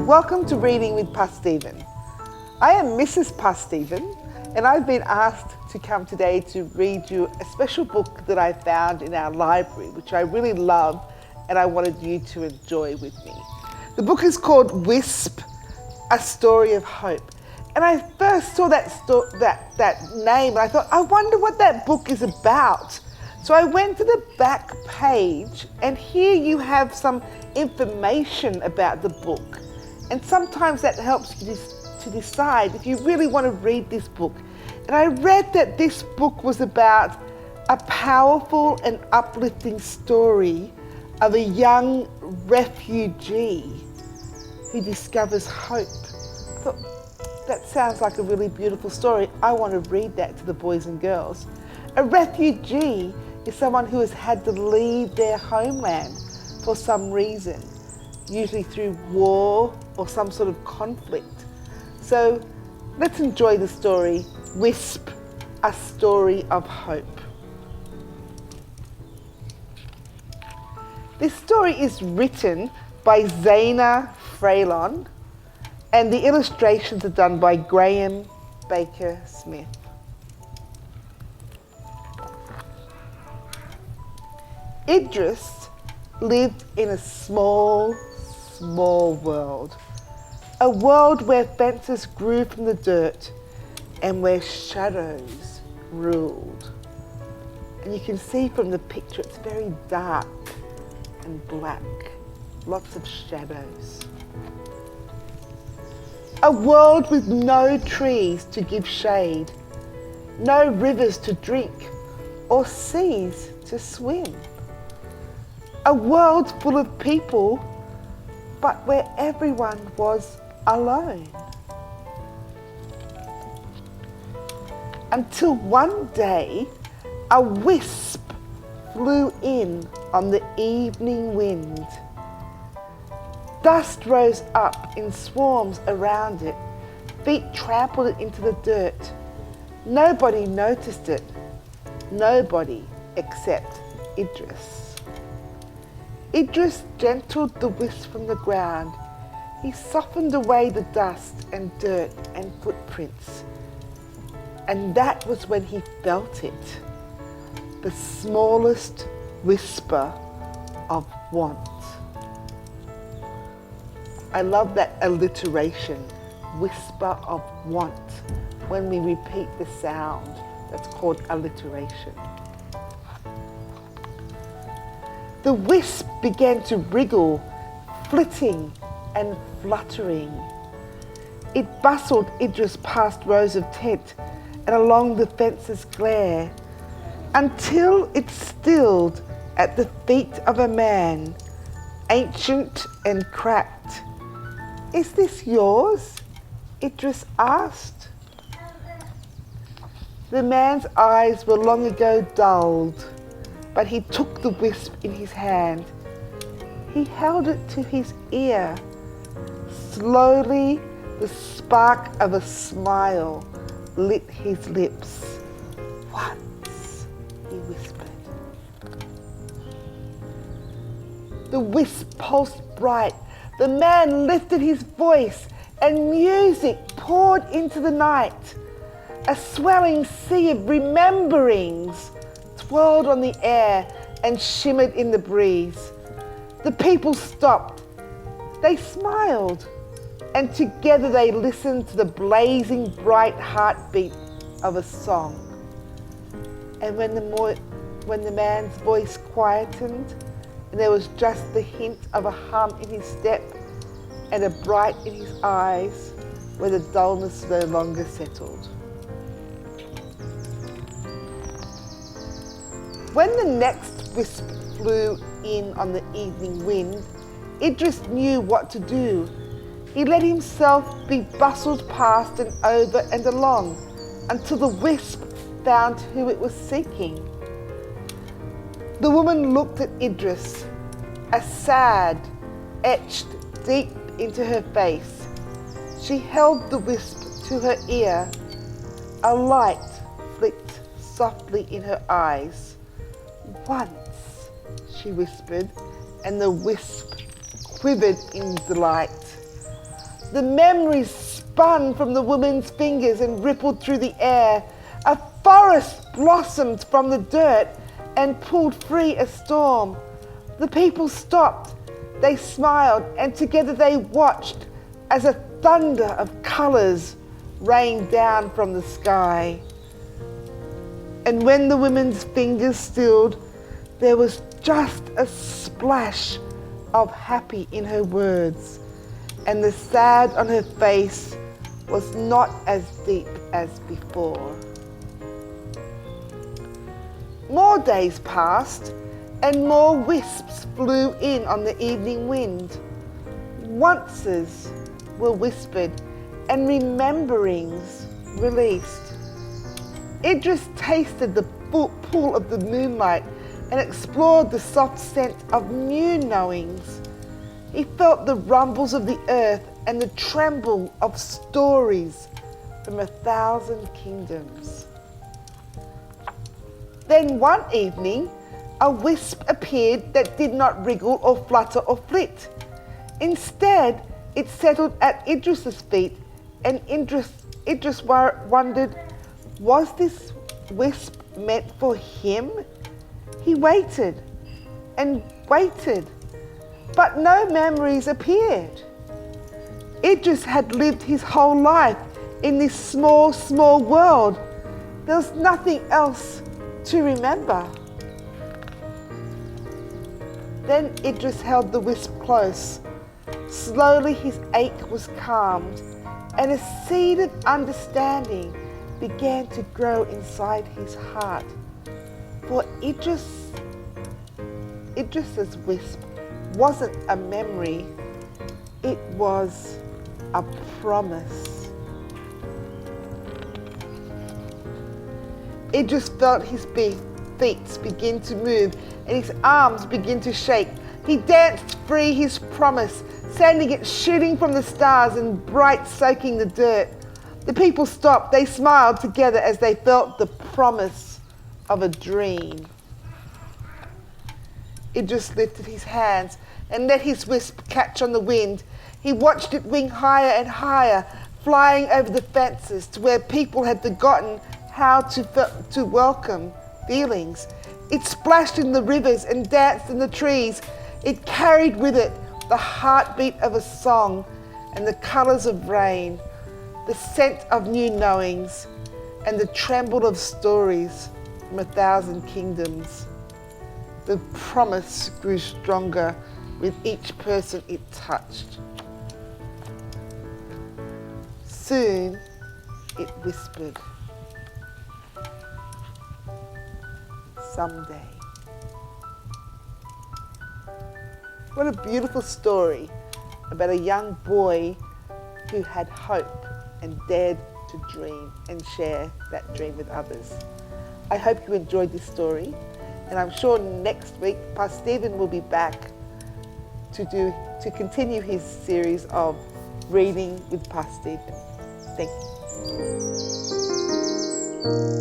Welcome to Reading with Pa Stephen. I am Mrs. Pa Stephen, and I've been asked to come today to read you a special book that I found in our library, which I really love and I wanted you to enjoy with me. The book is called Wisp, A Story of Hope. And I first saw that name and I thought, I wonder what that book is about. So I went to the back page, and here you have some information about the book. And sometimes that helps you to decide if you really want to read this book. And I read that this book was about a powerful and uplifting story of a young refugee who discovers hope. I thought, that sounds like a really beautiful story. I want to read that to the boys and girls. A refugee is someone who has had to leave their homeland for some reason, usually through war or some sort of conflict. So let's enjoy the story, Wisp, A Story of Hope. This story is written by Zaina Freylon, and the illustrations are done by Graham Baker Smith. Idris lived in a small world. A world where fences grew from the dirt and where shadows ruled. And you can see from the picture it's very dark and black, lots of shadows. A world with no trees to give shade, no rivers to drink or seas to swim. A world full of people, but where everyone was alone. Until one day, a wisp flew in on the evening wind. Dust rose up in swarms around it. Feet trampled it into the dirt. Nobody noticed it. Nobody except Idris. Idris gentled the wisp from the ground. He softened away the dust and dirt and footprints. And that was when he felt it, the smallest whisper of want. I love that alliteration, whisper of want, when we repeat the sound. That's called alliteration. The wisp began to wriggle, flitting and fluttering. It bustled Idris past rows of tent and along the fence's glare, until it stilled at the feet of a man, ancient and cracked. "Is this yours?" Idris asked. The man's eyes were long ago dulled, but he took the wisp in his hand. He held it to his ear. Slowly, the spark of a smile lit his lips. "Once," he whispered. The wisp pulsed bright. The man lifted his voice, and music poured into the night. A swelling sea of rememberings twirled on the air and shimmered in the breeze. The people stopped. They smiled, and together they listened to the blazing bright heartbeat of a song. And when the man's voice quietened, and there was just the hint of a hum in his step and a bright in his eyes where the dullness no longer settled. When the next wisp flew in on the evening wind, Idris knew what to do. He let himself be bustled past and over and along until the wisp found who it was seeking. The woman looked at Idris, a sad, etched deep into her face. She held the wisp to her ear. A light flicked softly in her eyes. "Once," she whispered, and the wisp quivered in delight. The memories spun from the woman's fingers and rippled through the air. A forest blossomed from the dirt and pulled free a storm. The people stopped, they smiled, and together they watched as a thunder of colours rained down from the sky. And when the woman's fingers stilled, there was just a splash of happy in her words, and the sad on her face was not as deep as before. More days passed, and more wisps flew in on the evening wind. Onces were whispered, and rememberings released. Idris tasted the pull of the moonlight and explored the soft scent of new knowings. He felt the rumbles of the earth and the tremble of stories from 1,000 kingdoms. Then one evening, a wisp appeared that did not wriggle or flutter or flit. Instead, it settled at Idris's feet, and Idris wondered, was this wisp meant for him? He waited and waited, but no memories appeared. Idris had lived his whole life in this small, small world. There was nothing else to remember. Then Idris held the wisp close. Slowly his ache was calmed, and a seed of understanding began to grow inside his heart. For Idris's wisp wasn't a memory, it was a promise. Idris felt his feet begin to move and his arms begin to shake. He danced free his promise, sending it shooting from the stars and bright soaking the dirt. The people stopped, they smiled together as they felt the promise of a dream. Idris lifted his hands and let his wisp catch on the wind. He watched it wing higher and higher, flying over the fences to where people had forgotten how to welcome feelings. It splashed in the rivers and danced in the trees. It carried with it the heartbeat of a song and the colours of rain, the scent of new knowings, and the tremble of stories from 1,000 kingdoms. The promise grew stronger with each person it touched. Soon it whispered, someday. What a beautiful story about a young boy who had hope and dared to dream and share that dream with others. I hope you enjoyed this story, and I'm sure next week Pastor Stephen will be back to continue his series of reading with Pastor Stephen. Thank you.